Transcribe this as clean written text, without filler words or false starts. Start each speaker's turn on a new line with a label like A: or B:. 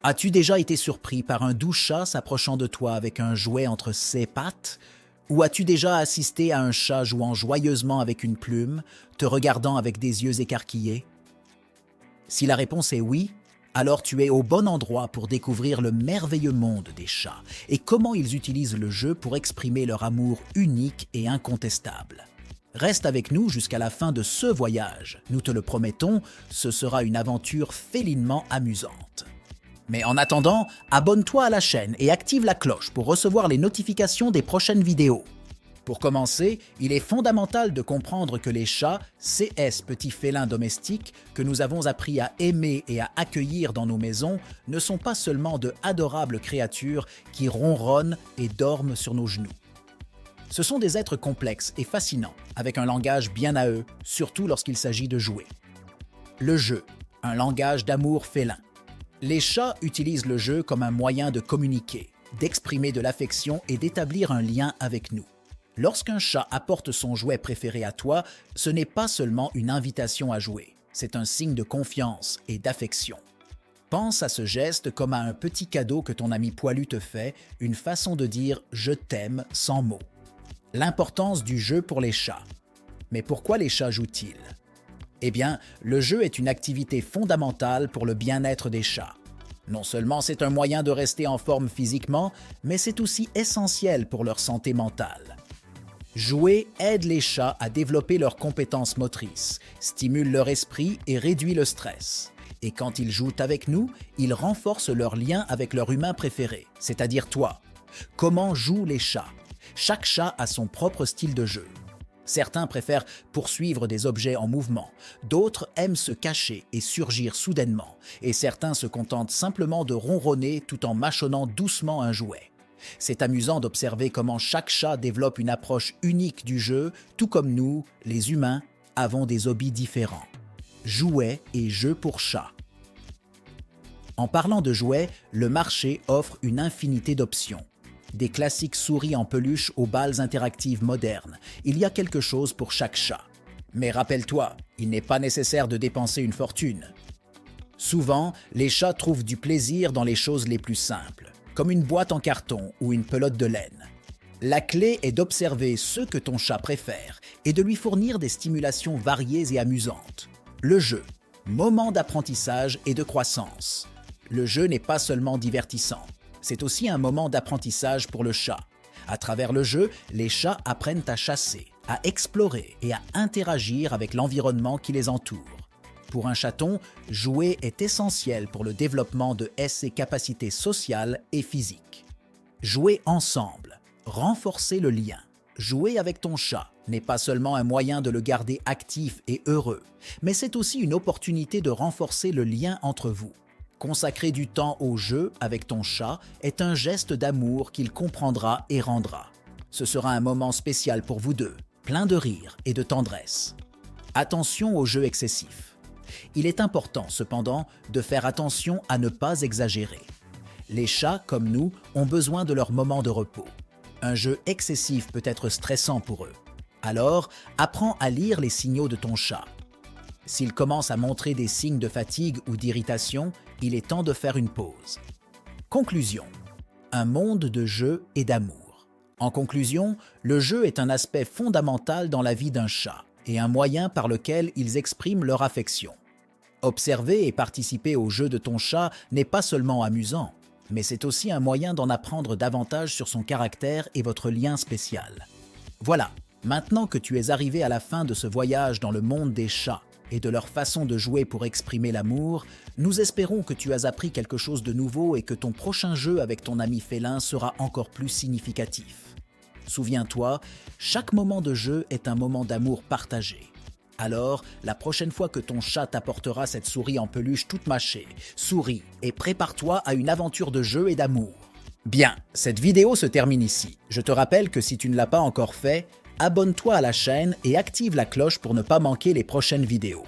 A: As-tu déjà été surpris par un doux chat s'approchant de toi avec un jouet entre ses pattes? Ou as-tu déjà assisté à un chat jouant joyeusement avec une plume, te regardant avec des yeux écarquillés? Si la réponse est oui, alors tu es au bon endroit pour découvrir le merveilleux monde des chats et comment ils utilisent le jeu pour exprimer leur amour unique et incontestable. Reste avec nous jusqu'à la fin de ce voyage. Nous te le promettons, ce sera une aventure félinement amusante. Mais en attendant, abonne-toi à la chaîne et active la cloche pour recevoir les notifications des prochaines vidéos. Pour commencer, il est fondamental de comprendre que les chats, ces petits félins domestiques que nous avons appris à aimer et à accueillir dans nos maisons, ne sont pas seulement de adorables créatures qui ronronnent et dorment sur nos genoux. Ce sont des êtres complexes et fascinants, avec un langage bien à eux, surtout lorsqu'il s'agit de jouer. Le jeu, un langage d'amour félin. Les chats utilisent le jeu comme un moyen de communiquer, d'exprimer de l'affection et d'établir un lien avec nous. Lorsqu'un chat apporte son jouet préféré à toi, ce n'est pas seulement une invitation à jouer, c'est un signe de confiance et d'affection. Pense à ce geste comme à un petit cadeau que ton ami poilu te fait, une façon de dire « je t'aime » sans mots. L'importance du jeu pour les chats. Mais pourquoi les chats jouent-ils? Eh bien, le jeu est une activité fondamentale pour le bien-être des chats. Non seulement c'est un moyen de rester en forme physiquement, mais c'est aussi essentiel pour leur santé mentale. Jouer aide les chats à développer leurs compétences motrices, stimule leur esprit et réduit le stress. Et quand ils jouent avec nous, ils renforcent leur lien avec leur humain préféré, c'est-à-dire toi. Comment jouent les chats? Chaque chat a son propre style de jeu. Certains préfèrent poursuivre des objets en mouvement, d'autres aiment se cacher et surgir soudainement, et certains se contentent simplement de ronronner tout en mâchonnant doucement un jouet. C'est amusant d'observer comment chaque chat développe une approche unique du jeu, tout comme nous, les humains, avons des hobbies différents. Jouets et jeux pour chats. En parlant de jouets, le marché offre une infinité d'options. Des classiques souris en peluche aux balles interactives modernes, il y a quelque chose pour chaque chat. Mais rappelle-toi, il n'est pas nécessaire de dépenser une fortune. Souvent, les chats trouvent du plaisir dans les choses les plus simples, comme une boîte en carton ou une pelote de laine. La clé est d'observer ce que ton chat préfère et de lui fournir des stimulations variées et amusantes. Le jeu, moment d'apprentissage et de croissance. Le jeu n'est pas seulement divertissant. C'est aussi un moment d'apprentissage pour le chat. À travers le jeu, les chats apprennent à chasser, à explorer et à interagir avec l'environnement qui les entoure. Pour un chaton, jouer est essentiel pour le développement de ses capacités sociales et physiques. Jouer ensemble, renforcer le lien. Jouer avec ton chat n'est pas seulement un moyen de le garder actif et heureux, mais c'est aussi une opportunité de renforcer le lien entre vous. Consacrer du temps au jeu avec ton chat est un geste d'amour qu'il comprendra et rendra. Ce sera un moment spécial pour vous deux, plein de rire et de tendresse. Attention aux jeux excessifs. Il est important, cependant, de faire attention à ne pas exagérer. Les chats, comme nous, ont besoin de leur moment de repos. Un jeu excessif peut être stressant pour eux. Alors, apprends à lire les signaux de ton chat. S'il commence à montrer des signes de fatigue ou d'irritation, il est temps de faire une pause. Conclusion. Un monde de jeu et d'amour. En conclusion, le jeu est un aspect fondamental dans la vie d'un chat et un moyen par lequel ils expriment leur affection. Observer et participer au jeu de ton chat n'est pas seulement amusant, mais c'est aussi un moyen d'en apprendre davantage sur son caractère et votre lien spécial. Voilà, maintenant que tu es arrivé à la fin de ce voyage dans le monde des chats, et de leur façon de jouer pour exprimer l'amour, nous espérons que tu as appris quelque chose de nouveau et que ton prochain jeu avec ton ami félin sera encore plus significatif. Souviens-toi, chaque moment de jeu est un moment d'amour partagé. Alors, la prochaine fois que ton chat t'apportera cette souris en peluche toute mâchée, souris et prépare-toi à une aventure de jeu et d'amour. Bien, cette vidéo se termine ici. Je te rappelle que si tu ne l'as pas encore fait, abonne-toi à la chaîne et active la cloche pour ne pas manquer les prochaines vidéos.